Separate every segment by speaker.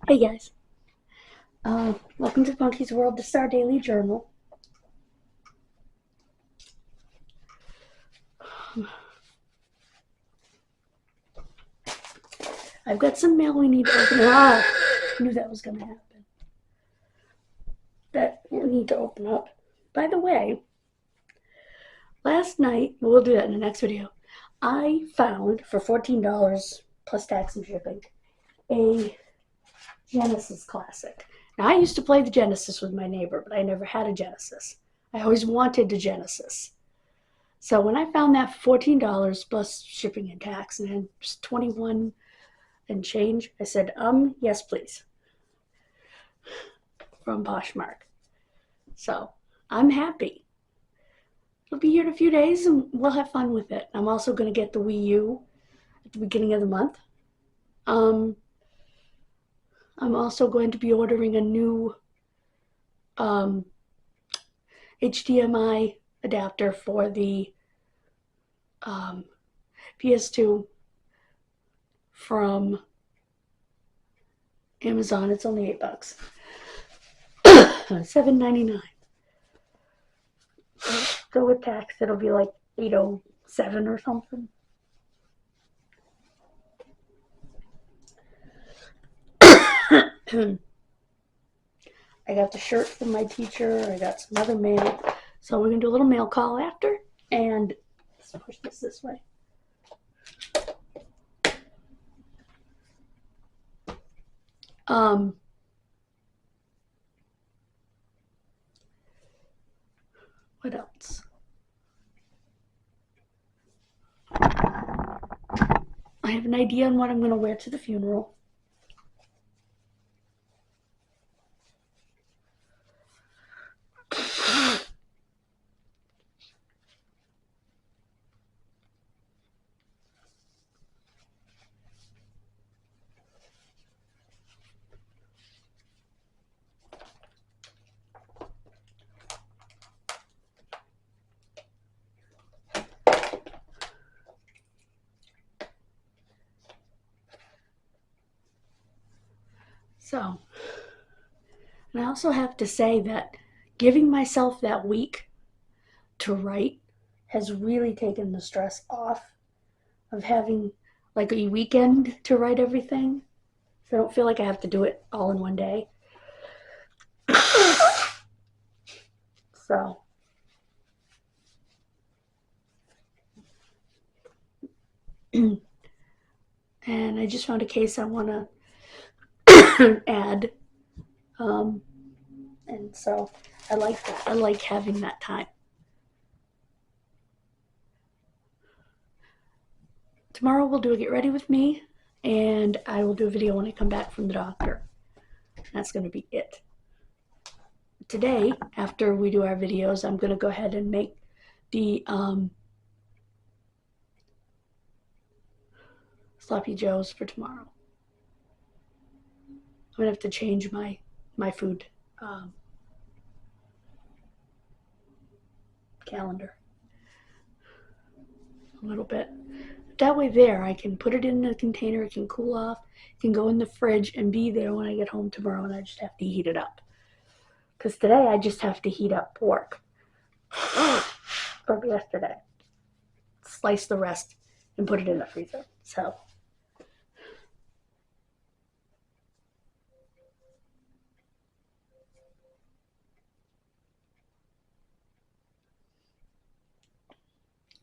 Speaker 1: Hey guys, welcome to Funky's World, the Star Daily Journal. I've got some mail we need to open. Knew that was going to happen. That we need to open up. By the way, last night, we'll do that in the next video, I found for $14 plus tax and shipping a Genesis classic. Now, I used to play the Genesis with my neighbor, but I never had a Genesis. I always wanted a Genesis. So when I found that for $14 plus shipping and tax, and then just 21 and change, I said, yes, please, from Poshmark. So I'm happy. It'll be here in a few days, and we'll have fun with it. I'm also going to get the Wii U at the beginning of the month. I'm also going to be ordering a new HDMI adapter for the PS2 from Amazon. It's only $8. $7.99. So with tax, it'll be like $8.07 or something. I got the shirt from my teacher. I got some other mail. So we're going to do a little mail call after. And let's push this way. What else? I have an idea on what I'm going to wear to the funeral. So, and I also have to say that giving myself that week to write has really taken the stress off of having like a weekend to write everything. So I don't feel like I have to do it all in one day. So, and I just found a case I want to add. And so I like that. I like having that time. Tomorrow we'll do a get ready with me, and I will do a video when I come back from the doctor. That's going to be it. Today, after we do our videos, I'm going to go ahead and make the sloppy joes for tomorrow. I'm going to have to change my food calendar a little bit. That way there, I can put it in the container, it can cool off, it can go in the fridge and be there when I get home tomorrow, and I just have to heat it up. Because today I just have to heat up pork from yesterday. Slice the rest and put it in the freezer. So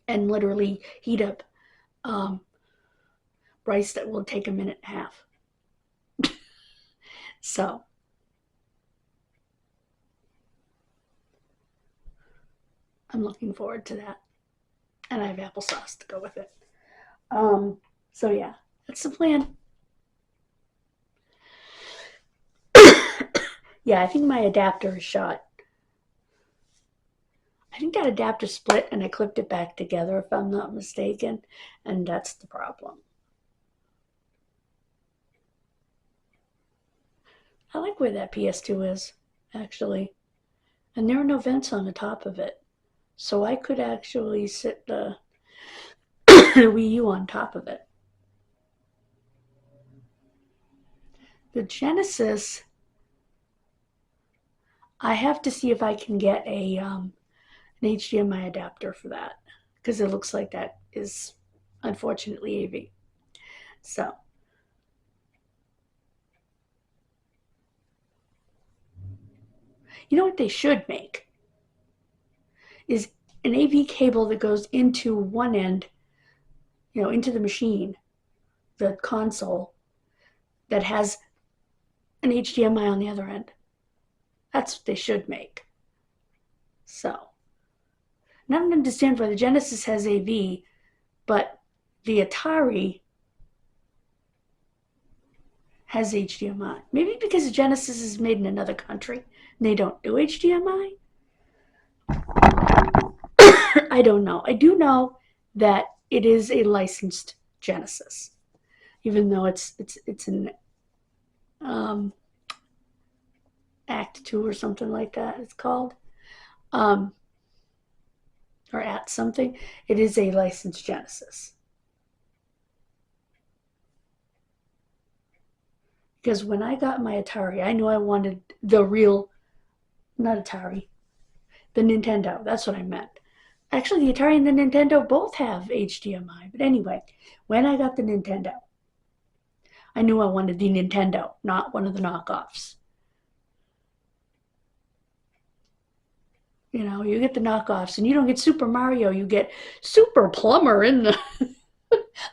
Speaker 1: and literally heat up rice that will take a minute and a half. So I'm looking forward to that. And I have applesauce to go with it. So yeah, that's the plan. Yeah, I think my adapter is shot. I think that adapter split and I clipped it back together if I'm not mistaken, and that's the problem. I like where that PS2 is, actually. And there are no vents on the top of it. So I could actually sit the Wii U on top of it. The Genesis, I have to see if I can get an HDMI adapter for that, because it looks like that is unfortunately AV. So, you know what they should make is an AV cable that goes into one end, into the machine, the console, that has an HDMI on the other end. That's what they should make. So, I don't understand why the Genesis has AV, but the Atari has HDMI. Maybe because the Genesis is made in another country and they don't do HDMI? I don't know. I do know that it is a licensed Genesis, even though it's an Act 2 or something like that it's called. Or at something. It is a licensed Genesis. Because when I got my Atari, I knew I wanted the real, not Atari, the Nintendo. That's what I meant. Actually, the Atari and the Nintendo both have HDMI. But anyway, when I got the Nintendo, I knew I wanted the Nintendo, not one of the knockoffs. You get the knockoffs, and you don't get Super Mario. You get Super Plumber in the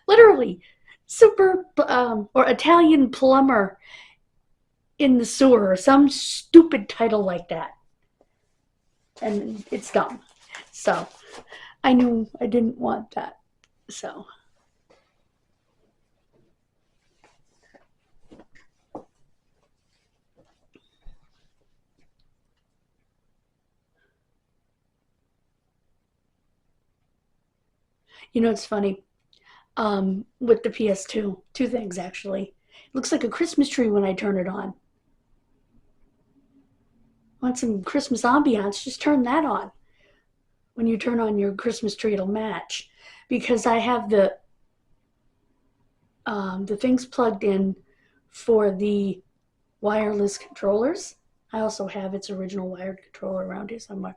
Speaker 1: literally super or Italian plumber in the sewer, or some stupid title like that. And it's dumb. So I knew I didn't want that. So it's funny. With the PS2, two things actually. It looks like a Christmas tree when I turn it on. Want some Christmas ambiance? Just turn that on. When you turn on your Christmas tree, it'll match. Because I have the things plugged in for the wireless controllers. I also have its original wired controller around here somewhere.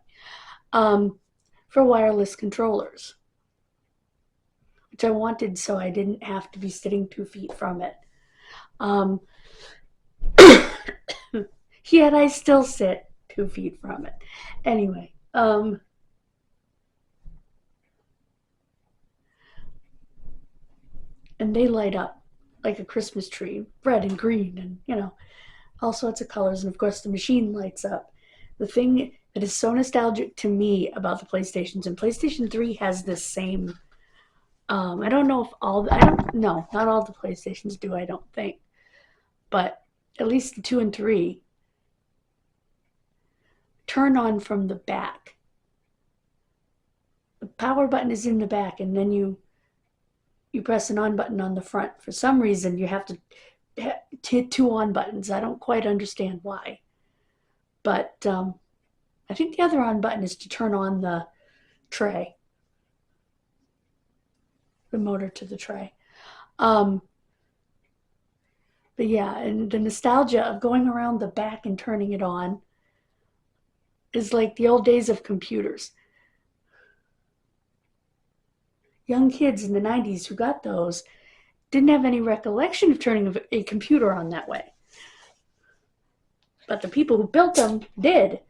Speaker 1: For wireless controllers, which I wanted so I didn't have to be sitting 2 feet from it. Yet I still sit 2 feet from it. Anyway, and they light up like a Christmas tree, red and green, and all sorts of colors. And of course, the machine lights up. The thing that is so nostalgic to me about the PlayStations, and PlayStation 3 has this same. I don't know if not all the PlayStations do, I don't think. But at least the 2 and 3 turn on from the back. The power button is in the back, and then you press an on button on the front. For some reason, you have to hit 2 on buttons. I don't quite understand why. But I think the other on button is to turn on the tray. The motor to the tray. But yeah, and the nostalgia of going around the back and turning it on is like the old days of computers. Young kids in the 90s who got those didn't have any recollection of turning a computer on that way. But the people who built them did.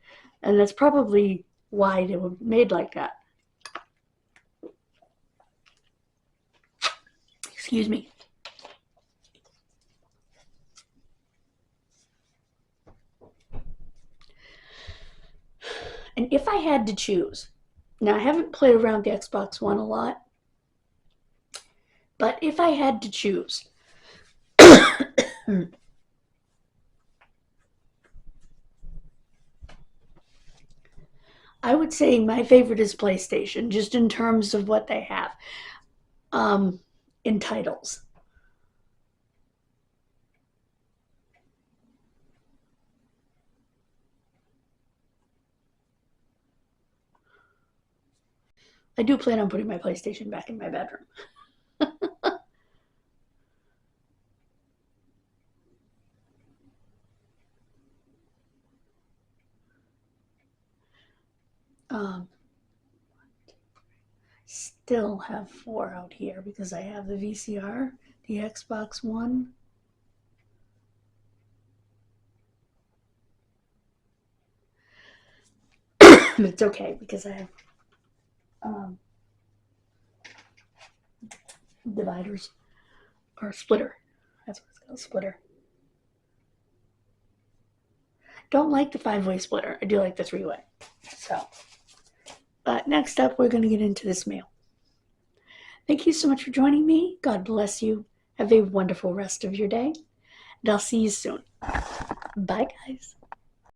Speaker 1: And that's probably why they were made like that. Excuse me. And if I had to choose, now I haven't played around the Xbox One a lot, but if I had to choose, I would say my favorite is PlayStation, just in terms of what they have in titles. I do plan on putting my PlayStation back in my bedroom. Still have 4 out here because I have the VCR, the Xbox One. It's okay because I have dividers or splitter. That's what it's called, splitter. Don't like the 5-way splitter. I do like the 3-way. So, but next up, we're going to get into this meal. Thank you so much for joining me. God bless you. Have a wonderful rest of your day. And I'll see you soon. Bye, guys.